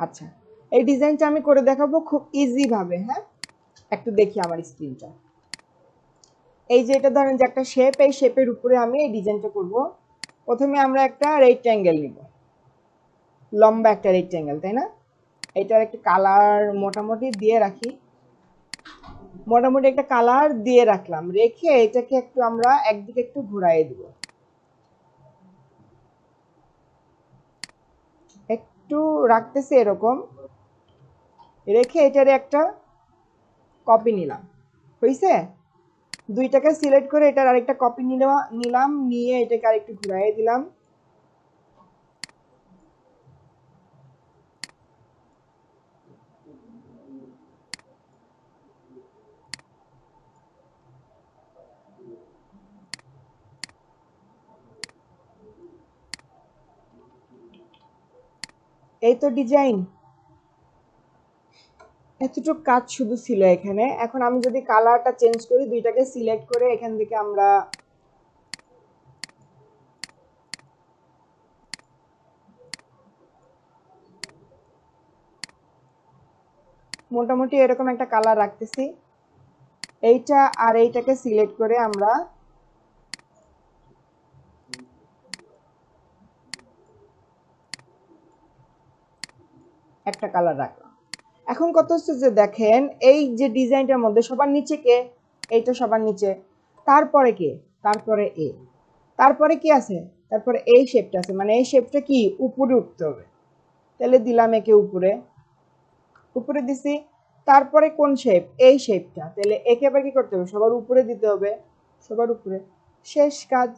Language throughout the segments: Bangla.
আচ্ছা, এই ডিজাইনটা আমি করে দেখাবো খুব ইজি ভাবে। হ্যাঁ, একটু দেখি আমার স্ক্রিনটা। এই যে এটা ধরেন যে একটা শেপ, এই শেপের উপরে আমি এই ডিজাইনটা করব। প্রথমে আমরা একটা রেক্ট্যাঙ্গেল নিব, লম্বা একটা রেক্ট্যাঙ্গেল, তাই না? এটার একটা কালার মোটামুটি দিয়ে রাখি, মোটামুটি একটা কালার দিয়ে রাখলাম। রেখে এটাকে একটু আমরা একদিকে একটু ঘুরাই দিব, একটু রাখতেছি এরকম। রেখে এটার একটা কপি নিলাম, হয়েছে? দুইটাকে সিলেক্ট করে এটার আরেকটা কপি নিলাম, নিয়ে এটাকে আরেকটু ঘুরাই দিলাম। এই তো ডিজাইন, এতটুকু কাজ শুধু ছিল এখানে। এখন আমি যদি কালারটা চেঞ্জ করি, দুইটাকে সিলেক্ট করে এখান থেকে আমরা মোটামুটি এরকম একটা কালার রাখতেছি। এইটা আর এইটাকে সিলেক্ট করে আমরা একটা কালার রাখলাম। এখন কত হচ্ছে যে দেখেন, এই যে ডিজাইনটার মধ্যে সবার নিচে কে? এইটা সবার নিচে। তারপরে কে? তারপরে এ। তারপরে কি আছে? তারপরে এই শেপটা আছে, মানে এই শেপটা কি উপরে উঠতে হবে। তাহলে দিলাম একে উপরে, উপরে দিছি। তারপরে কোন শেপ? এই শেপটা। তাহলে একে আবার কি করতে হবে? সবার উপরে দিতে হবে, সবার উপরে। শেষ কাজ।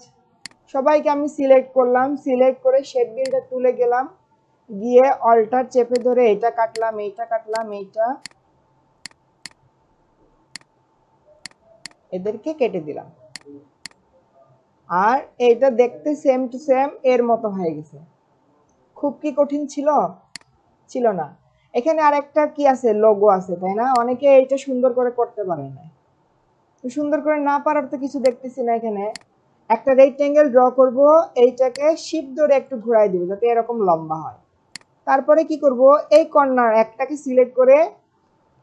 সবাইকে আমি সিলেক্ট করলাম, সিলেক্ট করে শেপ বিলটা তুলে গেলাম, গিয়ে অল্টার চেপে ধরে এটা কাটলাম, এইটা কাটলাম, এইটা, এদেরকে কেটে দিলাম। আর এইটা দেখতে সেম টু সেম এর মতো হয়ে গেছে। খুব কি কঠিন ছিল? ছিল না। এখানে আরেকটা কি আছে? লোগো আছে, তাই না? অনেকে এইটা সুন্দর করে করতে পারে না। সুন্দর করে না পারার তো কিছু দেখতেছি না এখানে। একটা রেক্ট্যাঙ্গেল ড্র করব, এইটাকে শিপ ধরে একটু ঘোরাই দিব যাতে এরকম লম্বা হয়। তারপরে কি করব? এই কর্নার একটাকে সিলেক্ট করে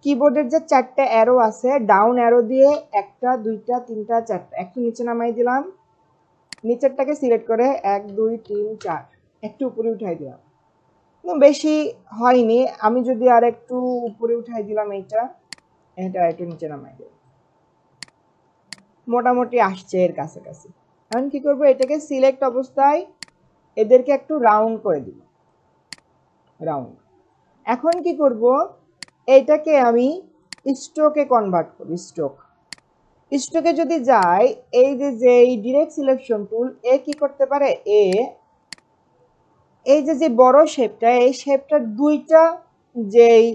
কিবোর্ডের যে চারটে অ্যারো আছে, ডাউন অ্যারো দিয়ে একটা, দুইটা, তিনটা, চারটা একটু নিচে নামাই দিলাম। নিচেরটাকে সিলেক্ট করে 1 2 3 4 একটু উপরে উঠাই দিলাম। বেশি হয়নি, আমি যদি আর একটু উপরে উঠাই দিলাম, এটা একটু নিচে নামাই দিলাম, মোটামুটি আসছে এর কাছাকাছি। এখন কি করব? এটাকে সিলেক্ট অবস্থায় এদেরকে একটু রাউন্ড করে দিব, রাউন্ড। এখন কি করব? এইটাকে আমি স্ট্রোকে কনভার্ট করব, স্ট্রোক। স্ট্রোকে যদি যাই, এই যে ডিরেক্ট সিলেকশন টুল, এ কি করতে পারে? এই যে বড় শেপটা, এই শেপটার দুইটা যেই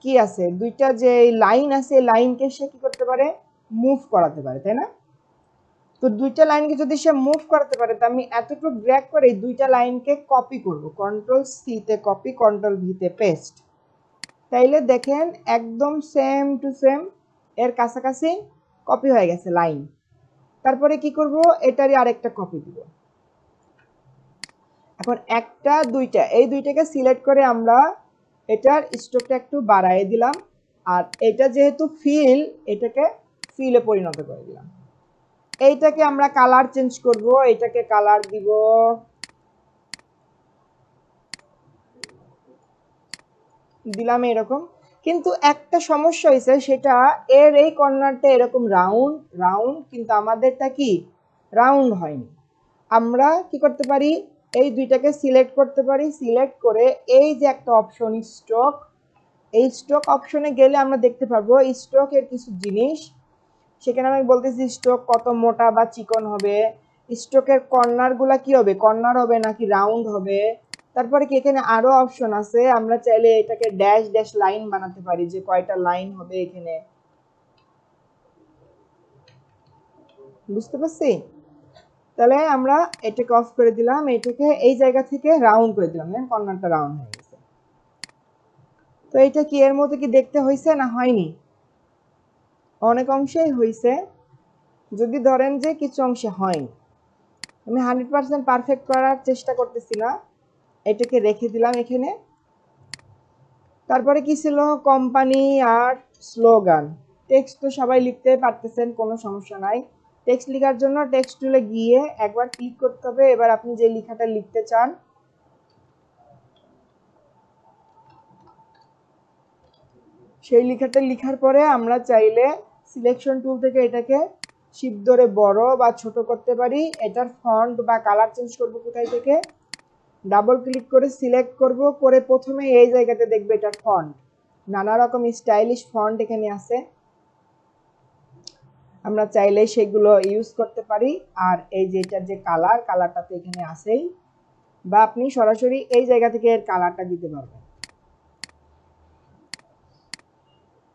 কি আছে, দুইটা যে লাইন আছে, লাইনকে সে কি করতে পারে? মুভ করাতে পারে, তাই না? তো দুইটা লাইনকে যদি সে মুভ করাতে পারে, তো আমি এতটুকু ড্র্যাগ করে দুইটা লাইনকে কপি করব, কন্ট্রোল সি তে কপি, কন্ট্রোল ভি তে পেস্ট। তাইলে দেখেন একদম সেম টু সেম এর কাছাকাছি কপি হয়ে গেছে লাইন। তারপরে কি করব? এটারই আরেকটা কপি দিব। এখন একটা, দুইটা, এই দুইটাকে সিলেক্ট করে আমরা এটার স্ট্রোকটা একটু বাড়ায় দিলাম। আর এটা যেহেতু ফিল, এটাকে ফিলে পরিণত করে দিলাম। এইটাকে আমরা কালার চেঞ্জ করব, এটাকে কালার দিব দিলাম এরকম। কিন্তু একটা সমস্যা হয়েছে, সেটা এর এই কর্নারটা এরকম রাউন্ড রাউন্ড, কিন্তু আমাদেরটা কি রাউন্ড হয়নি। আমরা কি করতে পারি? এই দুইটাকে সিলেক্ট করতে পারি, সিলেক্ট করে এই যে একটা অপশন স্ট্রোক, এই স্ট্রোক অপশনে গেলে আমরা দেখতে পারবো স্ট্রোকের কিছু জিনিস। সেখানে আমি বলতেছি স্ট্রোক কত মোটা বা চিকন হবে, স্ট্রোকের কর্নার গুলা কি হবে, কর্নার হবে নাকি রাউন্ড হবে। তারপরে কি এখানে আরো অপশন আছে, আমরা চাইলে এটাকে ড্যাশ ড্যাশ লাইন বানাতে পারি, যে কয়টা লাইন হবে এখানে। বুঝতে পারছি? তাহলে আমরা এটাকে অফ করে দিলাম, এটাকে এই জায়গা থেকে রাউন্ড করে দিলাম, কর্নারটা রাউন্ড হয়ে গেছে। তো এটা কি এর মতো কি দেখতে হয়েছে না হয়নি? অনেক অংশেই হয়েছে, যদি ধরেন যে কিছু অংশে হয়নি। আমি 100% পারফেক্ট করার চেষ্টা করতেছি না, এটাকে রেখে দিলাম এখানে। তারপরে কি ছিল, কোম্পানি আর স্লোগান। টেক্সট তো সবাই লিখতে পারতেছেন, কোনো সমস্যা নাই। টেক্সট লেখার জন্য টেক্সট টুলে গিয়ে একবার ক্লিক করতে হবে। এবার আপনি যে লেখাটা লিখতে চান সেই লেখাটা লেখার পরে আমরা চাইলে সিলেকশন টুল থেকে এটাকে শিফট ধরে বড় বা ছোট করতে পারি। এটার ফন্ট বা কালার চেঞ্জ করব কোথায় থেকে, ডাবল ক্লিক করে সিলেক্ট করব, করে প্রথমে এই জায়গাতে দেখবে এটার ফন্ট, নানা রকম স্টাইলিশ ফন্ট এখানে আছে, আমরা চাইলে সেগুলো ইউজ করতে পারি। আর এই যে এটার যে কালারটা তো এখানে আছেই, বা আপনি সরাসরি এই জায়গা থেকে এর কালারটা দিতে পারবেন।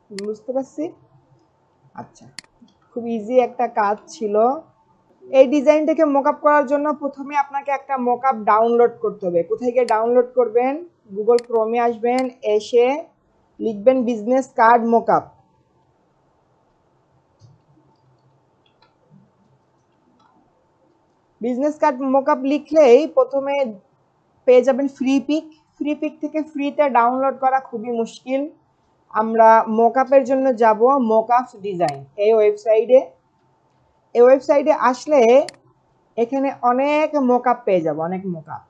বুঝতে পারছি? আচ্ছা, খুব ইজি একটা কাজ ছিল। এই ডিজাইনটাকে মকআপ করার জন্য প্রথমে আপনাকে একটা মকআপ ডাউনলোড করতে হবে। কোথায় গিয়ে ডাউনলোড করবেন, গুগল ক্রোমে আসবেন, এসে লিখবেন business card mockup. Business card mockup লিখলেই প্রথমে পেয়ে যাবেন ফ্রি পিক। ফ্রি পিক থেকে ফ্রিতে ডাউনলোড করা খুবই মুশকিল। আমরা মকআপের জন্য যাব মকআপ ডিজাইন এই ওয়েবসাইটে। এই ওয়েবসাইটে আসলে এখানে অনেক মকআপ পেয়ে যাব, অনেক মকআপ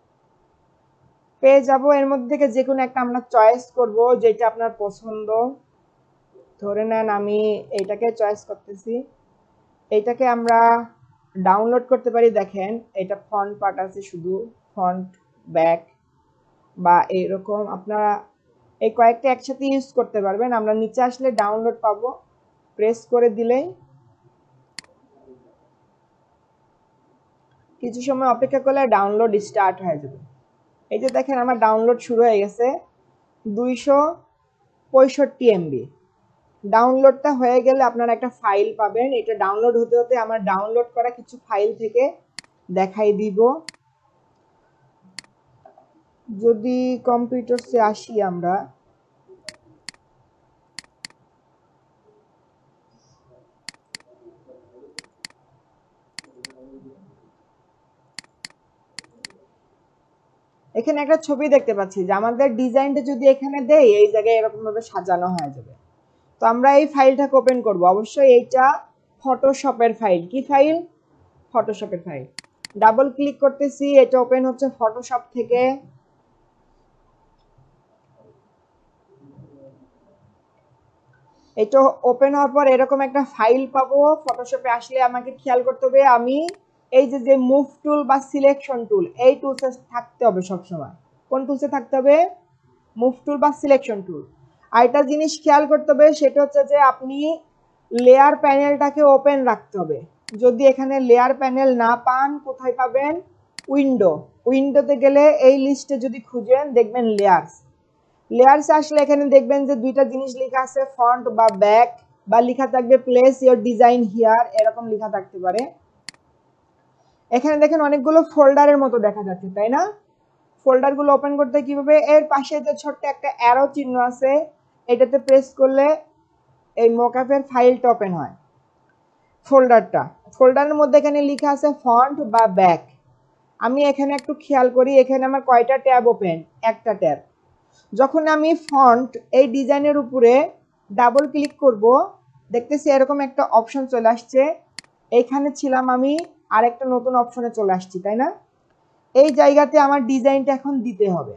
পেয়ে যাব। এর মধ্যে থেকে যে কোনো একটা আমরা চয়েস করব, যেটা আপনার পছন্দ। ধরে নেন আমি এইটাকে চয়েস করতেছি, এইটাকে আমরা ডাউনলোড করতে পারি। দেখেন এটা ফন্ট পার্ট আছে, শুধু ফন্ট ব্যাক বা এরকম আপনারা এই কয়েকটা একসাথে ইউজ করতে পারবেন। আমরা নিচে আসলে ডাউনলোড পাবো, প্রেস করে দিলেই কিছু সময় অপেক্ষা করলে ডাউনলোড স্টার্ট হয়ে যাবে। এই যে দেখেন আমার ডাউনলোড শুরু হয়ে গেছে, 265 MB। ডাউনলোডটা হয়ে গেলে আপনারা একটা ফাইল পাবেন। এটা ডাউনলোড হতে হতে আমার ডাউনলোড করা কিছু ফাইল থেকে দেখাই দিব। যদি কম্পিউটারসে আসি আমরা, এখানে একটা ছবি দেখতে পাচ্ছি যে আমাদের ডিজাইনটা যদি এখানে দেই এই জায়গায় এরকম ভাবে সাজানো হয়ে যাবে। তো আমরা এই ফাইলটাকে ওপেন করব। অবশ্যই এইটা ফটোশপের ফাইল। কি ফাইল? ফটোশপের ফাইল। ডাবল ক্লিক করতেছি, এটা ওপেন হচ্ছে ফটোশপ থেকে। এটা ওপেন হওয়ার পর এরকম একটা ফাইল পাবো। ফটোশপে আসলে আমাকে খেয়াল করতে হবে আমি এই যে মুভ টুল বা সিলেকশন টুল, এই টুলসে থাকতে হবে সবসময়। কোন টুলসে থাকতে হবে? মুভ টুল বা সিলেকশন টুল। আর একটা জিনিস খেয়াল করতে হবে, সেটা হচ্ছে যে আপনি লেয়ার প্যানেলটাকে ওপেন রাখতে হবে। যদি এখানে লেয়ার প্যানেল না পান, কোথায় পাবেন? উইন্ডো। উইন্ডোতে গেলে এই লিস্টে যদি খুঁজেন দেখবেন লেয়ার্স। লেয়ার্স আসলে এখানে দেখবেন যে দুইটা জিনিস লেখা আছে, ফন্ট বা ব্যাক, বা লেখা থাকবে প্লেস ইওর ডিজাইন হিয়ার, এরকম লেখা থাকতে পারে। এখানে দেখেন অনেকগুলো ফোল্ডারের মতো দেখা যাচ্ছে, তাই না? ফোল্ডারগুলো ওপেন করতে কিভাবে? এর পাশে যে ছোট্ট একটা অ্যারো চিহ্ন আছে, এটাতে প্রেস করলে এই মকআপের ফাইলটা ওপেন হয়। ফোল্ডারের মধ্যে এখানে লেখা আছে ফন্ট বা ব্যাক। আমি এখানে একটু খেয়াল করি, এখানে আমার কয়টা ট্যাব ওপেন? একটা ট্যাব। যখন আমি ফন্ট এই ডিজাইনের উপরে ডাবল ক্লিক করব, দেখতেছি এরকম একটা অপশন চলে আসছে। এইখানে ছিলাম আমি, আরেকটা নতুন অপশনে চলে আসছি, তাই না? এই জায়গাতে আমার ডিজাইনটা এখন দিতে হবে।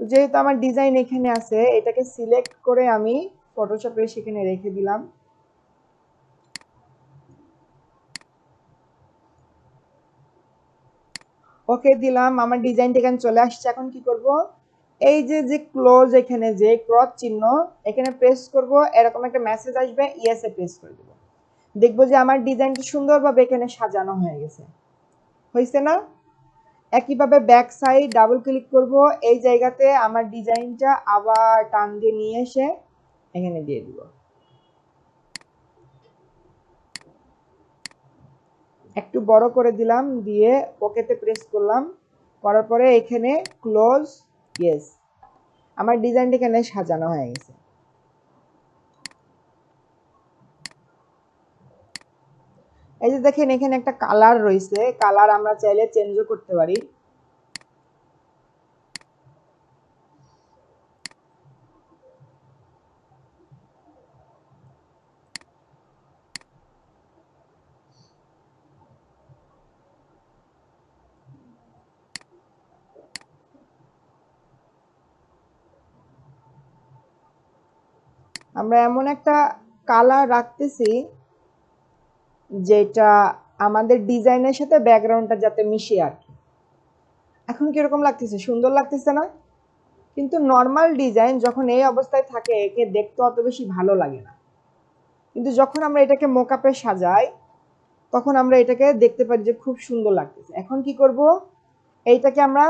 তো যেহেতু আমার ডিজাইন এখানে আছে, এটাকে সিলেক্ট করে আমি ফটোশপে সেখানে রেখে দিলাম। ওকে দিলাম, আমার ডিজাইনটা এখানে চলে আসছে। এখন কি করব? এই যে ক্লোজ, এখানে যে ক্রস চিহ্ন, এখানে প্রেস করব, এরকম একটা মেসেজ আসবে, ইয়েসে প্রেস করে দেব। দেখবো যে আমার ডিজাইনটা সুন্দরভাবে এখানে সাজানো হয়ে গেছে। হয়েছে না? একইভাবে ব্যাক সাইড ডাবল ক্লিক করব, এই জায়গাতে আমার ডিজাইনটা আবার টান দিয়ে নিয়ে এসে এখানে দিয়ে দিব। একটু বড় করে দিলাম, দিয়ে ওকেতে প্রেস করলাম, করার পরে এখানে ক্লোজ, ইয়েস, আমার ডিজাইনটা এখানে সাজানো হয়ে গেছে। এই যে দেখেন এখানে একটা কালার রয়েছে, কালার আমরা চাইলে চেঞ্জও করতে পারি। আমরা এমন একটা কালার রাখতেছি যেটা আমাদের ডিজাইনের সাথে ব্যাকগ্রাউন্ডটা যাতে মিশে আর কি। এখন কিরকম লাগতেছে? সুন্দর লাগতেছে না? কিন্তু নর্মাল ডিজাইন যখন এই অবস্থায় থাকে একে দেখতে অত বেশি ভালো লাগে না, কিন্তু যখন আমরা এটাকে মোকআপে সাজাই তখন আমরা এটাকে দেখতে পারি যে খুব সুন্দর লাগতেছে। এখন কি করব, এইটাকে আমরা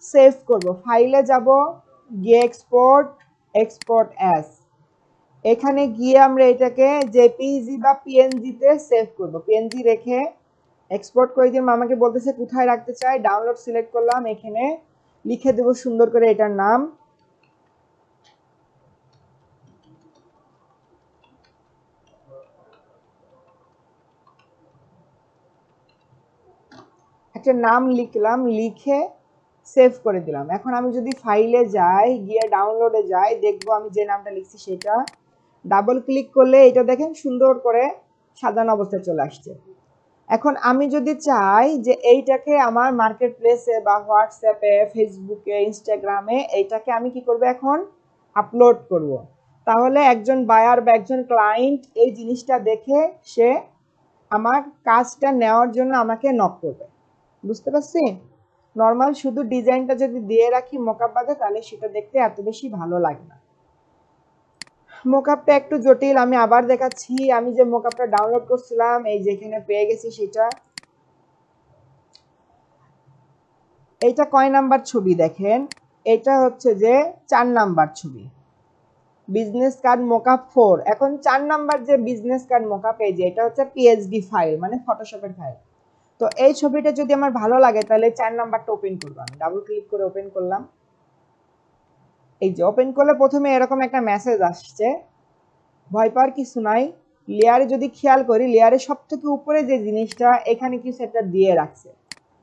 সেভ করব, ফাইলে যাব, গিয়ে এক্সপোর্ট, এক্সপোর্ট অ্যাজ, এখানে গিয়ে আমরা এটাকে জেপিইজি বা পিএনজি তে সেভ করব। পিএনজি রেখে এক্সপোর্ট করে দিয়ে আমাকে বলতেছে কোথায় রাখতে চাই, ডাউনলোড সিলেক্ট করলাম, এখানে লিখে দেব সুন্দর করে এটার নাম। একটা নাম লিখলাম, লিখে সেভ করে দিলাম। এখন আমি যদি ফাইলে যাই, গিয়ে ডাউনলোডে যাই, দেখবো আমি যে নামটা লিখছি সেটা। ডাবল ক্লিক করলে এটা দেখেন সুন্দর করে সাজানো অবস্থায় চলে আসছে। এখন আমি যদি চাই যে এইটাকে আমার মার্কেট প্লেসে বা হোয়াটসঅ্যাপে, ফেসবুকে, ইনস্টাগ্রামে এইটাকে আমি কি করব, এখন আপলোড করব, তাহলে একজন বায়ার বা একজন ক্লায়েন্ট এই জিনিসটা দেখে সে আমার কাজটা নেওয়ার জন্য আমাকে নক করবে। বুঝতে পারছি? নর্মাল শুধু ডিজাইনটা যদি দিয়ে রাখি মোকআপ বাদে, তাহলে সেটা দেখতে এত বেশি ভালো লাগে না। মোকআপটা একটু জটিল, আমি আবার দেখাচ্ছি। আমি যে মোকআপটা ডাউনলোড করছিলাম এই যেখানে পেয়ে গেছি সেটা। এইটা কয় নাম্বার ছবি দেখেন, এটা হচ্ছে যে 4 নাম্বার ছবি, বিজনেস কার্ড মোকআপ 4। এখন 4 নাম্বার যে বিজনেস কার্ড মোকআপ, এই যে এটা হচ্ছে পিএইচডি ফাইল, মানে ফটোশপের ফাইল। তো এই ছবিটা যদি আমার ভালো লাগে তাহলে 4 নাম্বারটা ওপেন করব। আমি ডাবল ক্লিক করে ওপেন করলাম। এই যে ওপেন করলে প্রথমে এরকম একটা মেসেজ আসছে, ভয় পাওয়ার কিছু নাই। লেয়ারে যদি খেয়াল করি, লেয়ারে সবথেকে উপরে যে জিনিসটা, এখানে কিছু একটা দিয়ে রাখছে,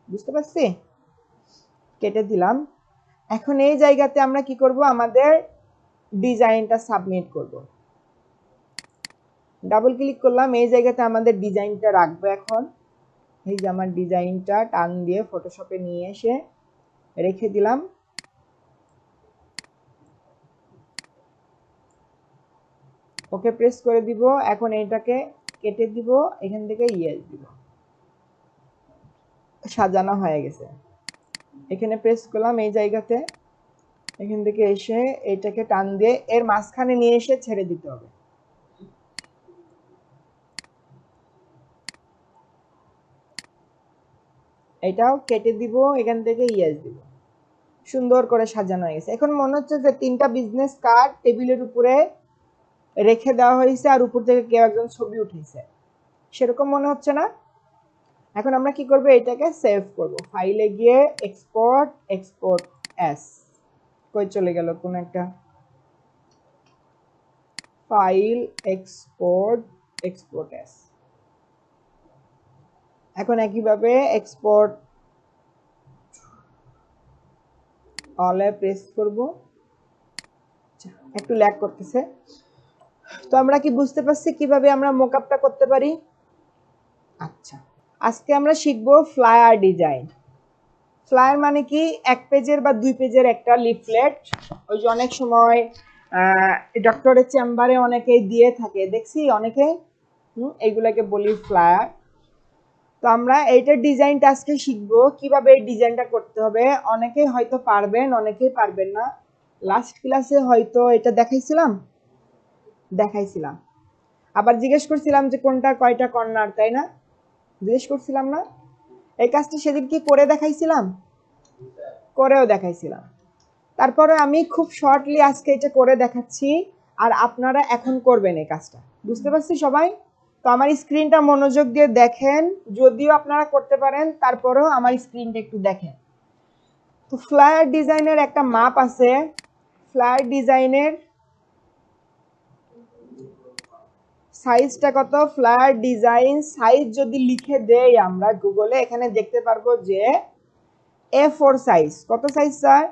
বুঝতে পারছি? কেটে দিলাম। এখন এই জায়গাতে আমরা কি করব, আমাদের ডিজাইনটা সাবমিট করব। ডাবল ক্লিক করলাম, এই জায়গাতে আমাদের ডিজাইনটা রাখবো। এখন এই যে আমার ডিজাইনটা টান দিয়ে ফটোশপে নিয়ে এসে রেখে দিলাম। ওকে প্রেস করে দিব। এখন এটাকে কেটে দিব, এখান থেকে ইয়েস দিব, সাজানো হয়ে গেছে। এখানে প্রেস করলাম এই জায়গাতে, এখান থেকে এসে এটাকে টান দিয়ে এর মাঝখানে নিয়ে এসে ছেড়ে দিতে হবে। এটাও কেটে দিব, এখান থেকে ইয়েস দিব। সুন্দর করে সাজানো হয়ে গেছে। এখন মনে হচ্ছে যে 3টা বিজনেস কার্ড টেবিলের উপরে রেখে দেওয়া হয়েছে আর উপর থেকে কেউ একজন ছবি উঠেছে, সেরকম মনে হচ্ছে না? এখন আমরা কি করব, এটাকে সেভ করব। ফাইলে গিয়ে এক্সপোর্ট, এক্সপোর্ট এস, কই চলে গেল কোন একটা ফাইল, এক্সপোর্ট, এক্সপোর্ট এস। এখন একইভাবে এক্সপোর্ট অলে প্রেস করব। একটু ল্যাগ করতেছে। তো আমরা কি বুঝতে পারছি কিভাবে আমরা মোকআপটা করতে পারি? আচ্ছা, আজকে আমরা শিখবো ফ্লায়ার ডিজাইন। ফ্লায়ার মানে কি, 1 পেজের বা 2 পেজের একটা লিফলেট। ওই যে অনেক সময় ডক্টরের চেম্বারে অনেকেই দিয়ে থাকে, দেখছি অনেকে, এইগুলাকে বলি ফ্লায়ার। তো আমরা এইটার ডিজাইনটা আজকে শিখবো, কিভাবে এই ডিজাইনটা করতে হবে। অনেকেই হয়তো পারবেন, অনেকেই পারবেন না। লাস্ট ক্লাসে হয়তো এটা দেখাইছিলাম, আবার জিজ্ঞেস করছিলাম যে কোনটা কয়টা কর্নার, তাই না? জিজ্ঞেস করছিলাম না? এই কাজটা সেদিন কি করে দেখাইছিলাম, করেও দেখাইছিলাম। তারপরে আমি খুব শর্টলি আজকে এটা করে দেখাচ্ছি, আর আপনারা এখন করবেন এই কাজটা। বুঝতে পারছি সবাই? তো আমার স্ক্রিনটা মনোযোগ দিয়ে দেখেন, যদিও আপনারা করতে পারেন তারপরেও আমার স্ক্রিনটা একটু দেখেন। তো ফ্লায়ার ডিজাইনের একটা মাপ আছে। ফ্লায়ার ডিজাইনের সাইজটা কত, ফ্লায়ার ডিজাইন সাইজ যদি লিখে দেই আমরা গুগলে, এখানে দেখতে পারবো যে A4 সাইজ। কত সাইজ স্যার?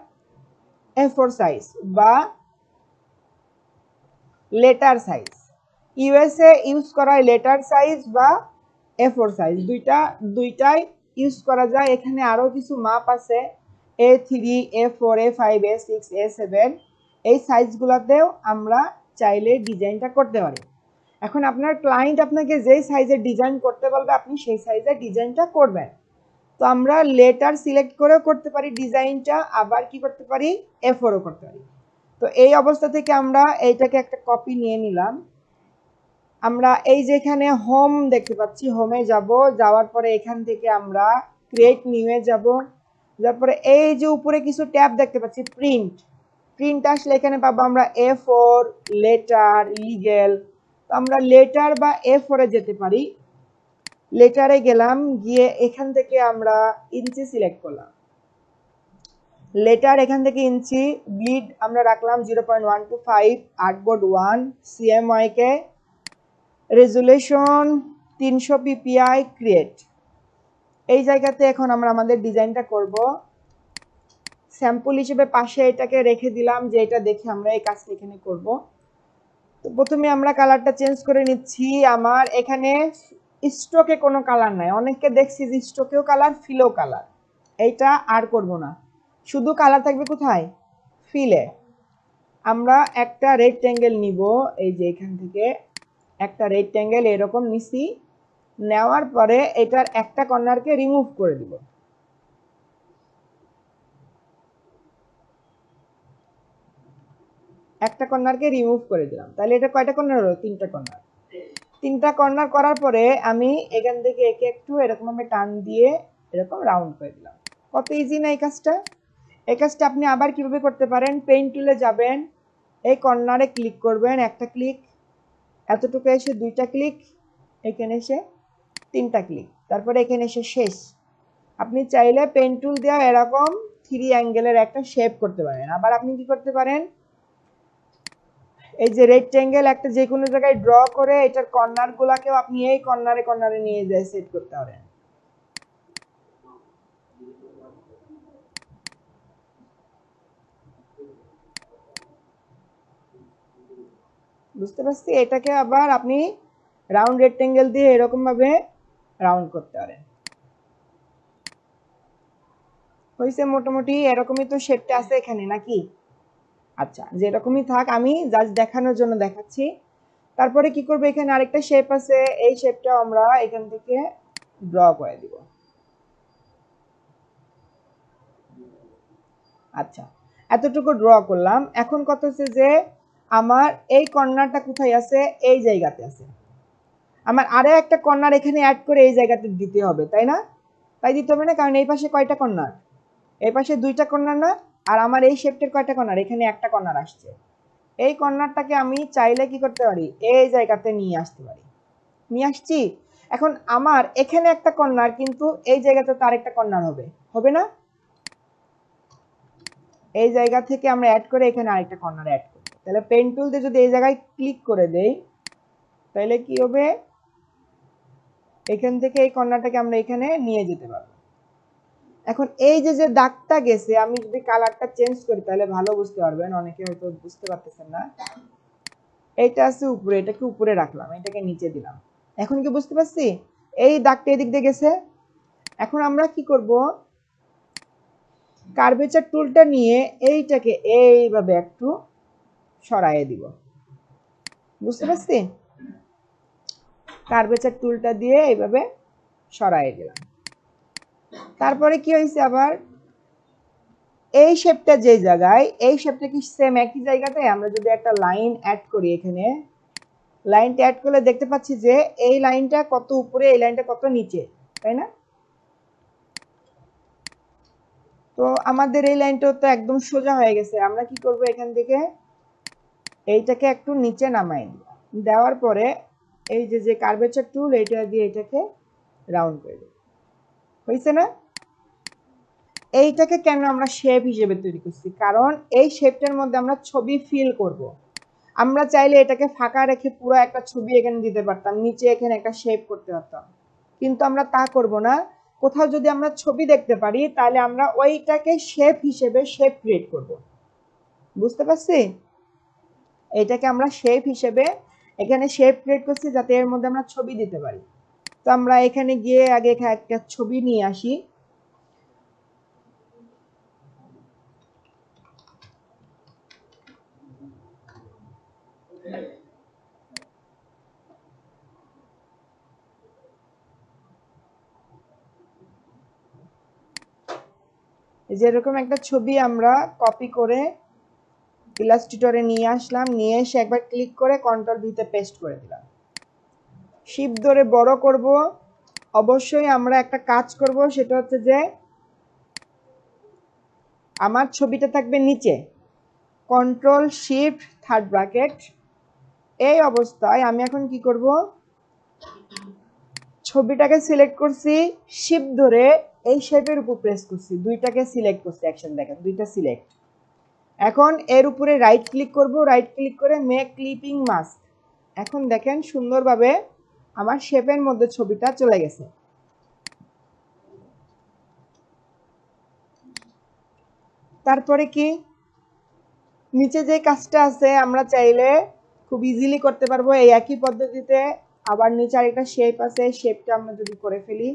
A4 সাইজ বা লেটার সাইজ। ইউএসএ ইউজ করা হয় লেটার সাইজ বা A4 সাইজ, দুইটাই ইউজ করা যায়। এখানে আরো কিছু মাপ আছে, A3, A4, A5, A6, A7, এই সাইজগুলোতেও আমরা চাইলে ডিজাইনটা করতে পারি। এখন আপনার ক্লায়েন্ট আপনাকে যেই সাইজের ডিজাইন করতে বলবে আপনি সেই সাইজের ডিজাইনটা করবেন। তো আমরা লেটার সিলেক্ট করেও করতে পারি ডিজাইনটা, আবার কি করতে পারি, A4ও করতে পারি। তো এই অবস্থা থেকে আমরা এইটাকে একটা কপি নিয়ে নিলাম। আমরা এই যে এখানে হোম দেখতে পাচ্ছি, হোমে যাব, যাওয়ার পরে এখান থেকে আমরা ক্রিয়েট নিউয়ে যাব, তারপরে এই যে উপরে কিছু ট্যাব দেখতে পাচ্ছি প্রিন্ট আসলে এখানে পাবো আমরা A4, লেটার, লিগেল। তো আমরা লেটার বা A4-এ যেতে পারি। লেটারে গেলাম, গিয়ে এখান থেকে আমরা ইঞ্চি সিলেক্ট করলাম। লেটার এখান থেকে ইঞ্চি, ব্লিড আমরা রাখলাম 0.125, artboard 1, CMYK, resolution 300 ppi, create. এই জায়গাতে এখন আমরা আমাদের ডিজাইনটা করব। স্যাম্পল হিসেবে পাশে এটাকে রেখে দিলাম যে এটা দেখে আমরা এই কাজটা এখানে করব। তো প্রথমে আমরা কালারটা চেঞ্জ করে নিচ্ছি। আমার এখানে স্ট্রোকে কোনো কালার নাই, অনেককে দেখছি যে স্ট্রোকেও কালার, ফিলেও কালার। এইটা আর করব না, শুধু কালার থাকবে কোথায়, ফিলে। আমরা একটা রেক্ট্যাঙ্গেল নিব, এই যে এখান থেকে একটা রেক্ট্যাঙ্গেল এরকম নিছি, নেওয়ার পরে এটার একটা কর্নারকে রিমুভ করে দিব। একটা কর্নারকে রিমুভ করে দিলাম, তাহলে এটা কয়টা কর্নার হলো, তিনটা কর্নার। তিনটা কর্নার করার পরে আমি এখান থেকে একে একটু এরকম ভাবে টান দিয়ে এরকম রাউন্ড করে দিলাম। কত ইজি না এই কাজটা। এই কাজটা আপনি আবার কিভাবে করতে পারেন, পেইন্ট টুলে যাবেন, এই কর্নারে ক্লিক করবেন, একটা ক্লিক, এতটুকু এসে দুইটা ক্লিক, এখানে এসে তিনটা ক্লিক, তারপরে এখানে এসে শেষ। আপনি চাইলে পেন টুল দিয়ে এরকম 3 অ্যাঙ্গেলের একটা শেপ করতে পারেন। আবার আপনি কি করতে পারেন, এই যে রেক্ট্যাঙ্গেল একটা যে কোনো জায়গায় ড্র করে এটার কর্নার গুলাকেও আপনি এই কর্নারে কর্নারে নিয়ে যায় সেট করতে পারেন। বুঝতে পারছি। এটাকে আবার আপনি রাউন্ড রেক্ট্যাঙ্গেল দিয়ে এরকম ভাবে রাউন্ড করতে পারেন। হয়েছে মোটামুটি এরকমই তো শেপটা আছে এখানে নাকি। আচ্ছা, যেরকমই থাক, আমি জাস্ট দেখানোর জন্য দেখাচ্ছি। তারপরে কি করব, এখানে আরেকটা শেপ আছে, এই শেপটা আমরা এখান থেকে ড্র করে দিব। আচ্ছা, এতটুকু ড্র করলাম। এখন কথা হচ্ছে যে আমার এই কর্নারটা কোথায় আছে, এই জায়গাতে আছে। আমার আরো একটা কর্নার এখানে অ্যাড করে এই জায়গাতে দিতে হবে, তাই না? তাই দিতে হবে না, কারণ এই পাশে কয়টা কর্নার, এই পাশে দুইটা কর্নার না, আর আমার এই শেপটার কয়টা কর্নার, এখানে একটা কর্নার আসছে। এই কর্নারটাকে আমি চাইলে কি করতে পারি, এই জায়গাতে নিয়ে আসতে পারি। নিয়ে আসছি। এখন আমার এখানে একটা কর্নার, কিন্তু এই জায়গাতে তার একটা কর্নার হবে, হবে না? এই জায়গা থেকে আমরা অ্যাড করে এখানে আরেকটা কর্নার অ্যাড করব। তাহলে পেন টুল দিয়ে যদি এই জায়গায় ক্লিক করে দেই, তাহলে কি হবে, এখান থেকে এই কর্নারটাকে আমরা এখানে নিয়ে যেতে পারবো। এখন এই যে যে দাগটা গেছে, আমি যদি কালারটা চেঞ্জ করি তাহলে ভালো বুঝতে পারবেন, অনেকে হয়তো বুঝতে পারতেছেন না। এইটা আছে উপরে, এটাকে উপরে রাখলাম, এটাকে নিচে দিলাম। এখন কি বুঝতে পারছি, এই দাগটা এদিক দিয়ে গেছে। এখন আমরা কি করব, কার্ভেচার টুলটা নিয়ে এইটাকে এইভাবে একটু সরাইয়ে দিব। বুঝতে পারছি, কার্ভেচার টুলটা দিয়ে এইভাবে সরাইয়ে দিলাম। তারপরে কি হয়েছে, আবার এই শেপটা যে জায়গায়, এই শেপটা কি সেম একই জায়গাতে আমরা যদি একটা লাইন অ্যাড করি, এখানে লাইনটা অ্যাড করলে দেখতে পাচ্ছি যে এই লাইনটা কত উপরে, এই লাইনটা কত নিচে, তাই না? তো আমাদের এই লাইনটা তো একদম সোজা হয়ে গেছে। আমরা কি করব, এখান থেকে এইটাকে একটু নিচে নামাই দিব, দেওয়ার পরে এই যে যে কার্ভেচার টুল, এটা দিয়ে এটাকে রাউন্ড করে দেব। হয়েছে না? এইটাকে কেন আমরা শেপ হিসেবে তৈরি করছি, কারণ এই শেপটার মধ্যে আমরা ছবি ফিল করব। আমরা চাইলে এটাকে ফাঁকা রেখে পুরো একটা ছবি এখানে দিতে পারতাম, নিচে এখানে একটা শেপ করতে পারতাম, কিন্তু আমরা তা করব না। কোথাও যদি আমরা ছবি দেখতে পারি তাহলে আমরা ওইটাকে শেপ হিসেবে শেপ ক্রিয়েট করব। বুঝতে পারছি, এটাকে আমরা শেপ হিসেবে এখানে শেপ ক্রিয়েট করছি যাতে এর মধ্যে আমরা ছবি দিতে পারি। তো আমরা এখানে গিয়ে আগে একটা ছবি নিয়ে আসি। যেরকম একটা ছবি আমরা কপি করে ইলাস্ট্রেটরে নিয়ে আসলাম, নিয়ে এসে একবার ক্লিক করে কন্ট্রোল ভিতে পেস্ট করে দিলাম। শিফট ধরে বড় করব। অবশ্যই আমরা একটা কাজ করব, সেটা হচ্ছে যে আমার ছবিটা থাকবে নিচে, কন্ট্রোল শিফট থার্ড ব্র্যাকেট। এই অবস্থায় আমি এখন কি করব, ছবিটাকে সিলেক্ট করছি, শিফট ধরে এই শেপের উপর প্রেস করছি, দুইটাকে সিলেক্ট করছি একসাথে, দেখেন দুইটা সিলেক্ট। এখন এর উপরে রাইট ক্লিক করব, রাইট ক্লিক করে মেক ক্লিপিং মাস্ক। এখন দেখেন সুন্দরভাবে আমার শেপের মধ্যে ছবিটা চলে গেছে। তারপরে কি, নিচে যে কাজটা আছে আমরা চাইলে খুব ইজিলি করতে পারবো এই একই পদ্ধতিতে। আবার নিচে আরেকটা শেপ আছে, শেপটা আমরা যদি করে ফেলি,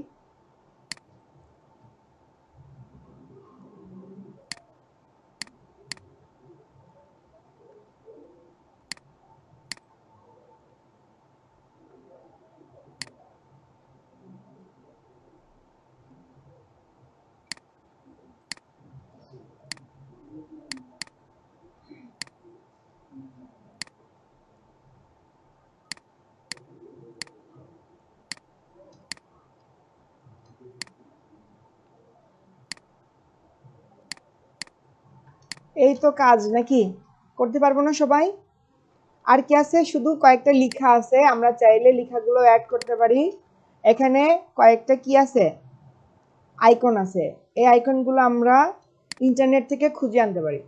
এই তো কাজ নাকি, করতে পারবো না সবাই? আর কি আছে, শুধু কয়েকটা লেখা আছে, আমরা চাইলে লেখাগুলো অ্যাড করতে পারি। এখানে কয়েকটা কি আছে, আইকন আছে, এই আইকনগুলো আমরা ইন্টারনেট থেকে খুঁজে আনতে পারি।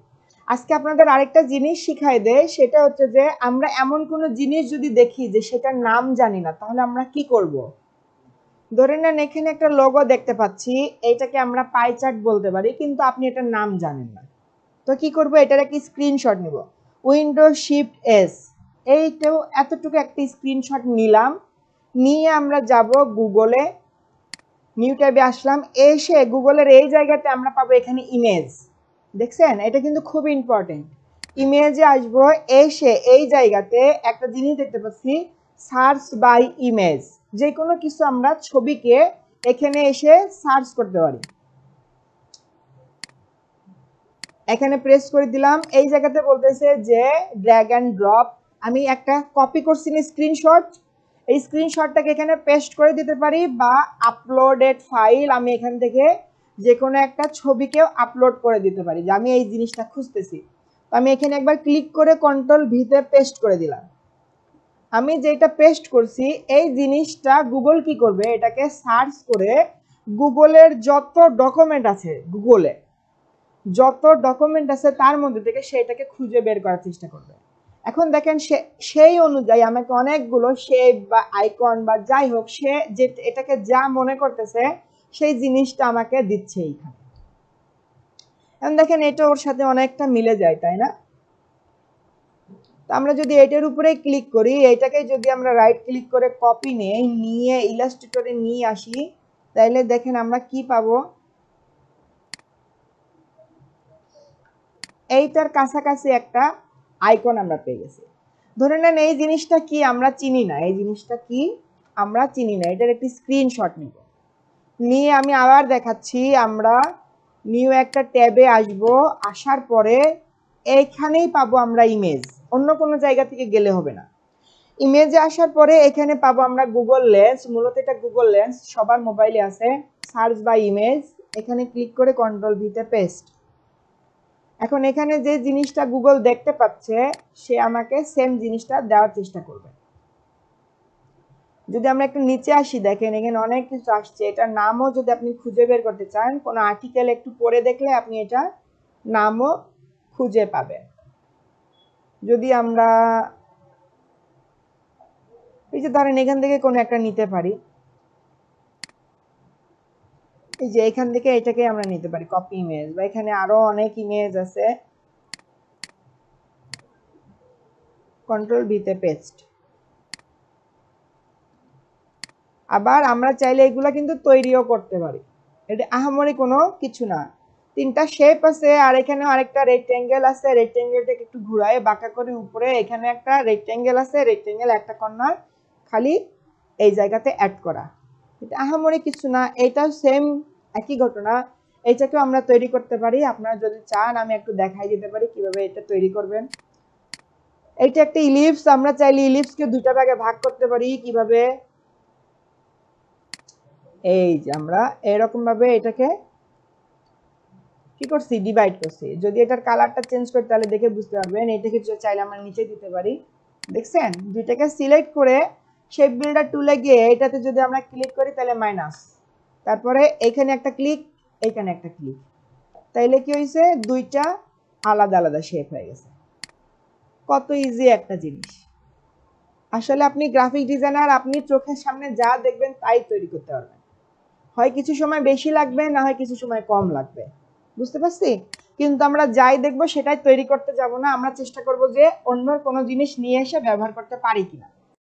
আজকে আপনাদের আরেকটা জিনিস শিখাই দেয়, সেটা হচ্ছে যে আমরা এমন কোনো জিনিস যদি দেখি যে সেটার নাম জানি না, তাহলে আমরা কি করব। ধরে নেন এখানে একটা লোগো দেখতে পাচ্ছি, এইটাকে আমরা পাই চার্ট বলতে পারি, কিন্তু আপনি এটার নাম জানেন না। তো কি করব, এটার একটা স্ক্রিনশট নিব, উইন্ডো শিফট এস, এইটাও এতটুকু একটা স্ক্রিনশট নিলাম, নিয়ে আমরা যাব গুগলে, নিউ ট্যাবে আসলাম, এসে গুগলের এই জায়গাতে আমরা পাবো এখানে ইমেজ। দেখছেন, এটা কিন্তু খুব ইম্পর্টেন্ট। ইমেজে আসবো, এসে এই জায়গাতে একটা জিনিস দেখতে পাচ্ছি, সার্চ বাই ইমেজ। যে কোনো কিছু আমরা ছবিকে এখানে এসে সার্চ করতে পারি। এখানে প্রেস করে দিলাম, এই জায়গাতে বলতেছে যে ড্র্যাগ অ্যান্ড ড্রপ। আমি একটা কপি করছি স্ক্রিনশট, এই স্ক্রিনশটটাকে এখানে পেস্ট করে দিতে পারি, বা আপলোডেড ফাইল, আমি এখান থেকে যে কোনো একটা ছবিকেও আপলোড করে দিতে পারি, যে আমি এই জিনিসটা খুঁজতেছি। তো আমি এখানে একবার ক্লিক করে কন্ট্রোল ভিতে পেস্ট করে দিলাম। আমি যেটা পেস্ট করছি এই জিনিসটা গুগল কি করবে, এটাকে সার্চ করে গুগলের যত ডকুমেন্ট আছে, গুগলে যত ডকুমেন্ট আছে তার মধ্যে থেকে সেটাকে খুঁজে বের করার চেষ্টা করবে। এখন দেখেন সেই অনুযায়ী আমাকে অনেকগুলো শেপ বা আইকন বা যাই হোক, সে যে এটাকে যা মনে করতেছে সেই জিনিসটা আমাকে দিচ্ছে এইখানে। এখন দেখেন এটা ওর সাথে অনেকটা মিলে যায়, তাই না? তো আমরা যদি এটার উপরে ক্লিক করি, এটাকে যদি আমরা রাইট ক্লিক করে কপি নেই, নিয়ে ইলাস্ট্রেটরে নিয়ে আসি, তাইলে দেখেন আমরা কি পাবো, এইটার কাছাকাছি একটা আইকন আমরা পেয়ে গেছি। ধরে নেন এই জিনিসটা কি আমরা চিনি না, এই জিনিসটা কি আমরা চিনি না, এটার একটি স্ক্রিনশট নিব, নিয়ে আমি আবার দেখাচ্ছি, আমরা নিউ একটা ট্যাবে আসব, আসার পরে এইখানেই পাবো আমরা ইমেজ, অন্য কোনো জায়গা থেকে গেলে হবে না। ইমেজে আসার পরে এখানে পাবো আমরা গুগল লেন্স, মূলত এটা গুগল লেন্স সবার মোবাইলে আছে, সার্চ বাই ইমেজ, এখানে ক্লিক করে কন্ট্রোল ভিতে পেস্ট। এখন এখানে যে জিনিসটা গুগল দেখতে পাচ্ছে সে আমাকে সেম জিনিসটা দেওয়ার চেষ্টা করবে। যদি আমরা একটু নিচে আসি, দেখেন এখানে অনেক কিছু আসছে, এটার নামও যদি আপনি খুঁজে বের করতে চান, কোনো আর্টিকেল একটু পড়ে দেখলে আপনি এটা নামও খুঁজে পাবেন। যদি আমরা এই যে ধরেন এখান থেকে কোনো একটা নিতে পারি, এই যে এখান থেকে এটাকে আমরা নিতে পারি কপি ইমেজ, বা এখানে আরো অনেক ইমেজ আছে, কন্ট্রোল ভিতে পেস্ট। আবার আমরা চাইলে এগুলা কিন্তু তৈরিও করতে পারি, এটা আহামরি কোনো কিছু না। তিনটা শেপ আছে, আর এখানে আরেকটা রেক্টেঙ্গেল আছে, রেক্টেঙ্গেলটাকে একটু ঘুরায় বাঁকা করে উপরে এখানে একটা রেক্টেঙ্গেল আছে, রেক্টেঙ্গেল একটা কর্নার খালি এই জায়গাতে অ্যাড করা, এটা আহামরি কিছু না। এটাও সেম একই ঘটনা, এইটাকেও আমরা তৈরি করতে পারি। আপনারা যদি চান আমি একটু দেখাই দিতে পারি কিভাবে এটা তৈরি করবেন। এইটা একটা ইলিপস, আমরা চাইলে ইলিপসকে দুইটা ভাগে ভাগ করতে পারি কিভাবে, এই যে আমরা এরকম ভাবে এটাকে কি করছি, ডিভাইড করছি। যদি এটার কালারটা চেঞ্জ করি তাহলে দেখে বুঝতে পারবেন। এটাকে চাইলে আমরা নিচে দিতে পারি, দেখছেন? দুইটাকে সিলেক্ট করে শেপ বিল্ডার টুলে গিয়ে এটাতে যদি আমরা ক্লিক করি তাহলে মাইনাস, তারপরে এখানে একটা ক্লিক, এখানে একটা ক্লিক, তাইলে কি হয়েছে, দুইটা আলাদা আলাদা শেপ হয়ে গেছে। কত ইজি একটা জিনিস। আসলে আপনি গ্রাফিক ডিজাইনার, আপনি চোখের সামনে যা দেখবেন তাই তৈরি করতে পারবেন। হয় কিছু সময় বেশি লাগবে, না হয় কিছু সময় কম লাগবে, বুঝতে পারছি? কিন্তু আমরা যাই দেখবো সেটাই তৈরি করতে যাব না, আমরা চেষ্টা করব যে অন্য কোনো জিনিস নিয়ে এসে ব্যবহার করতে পারি কিনা।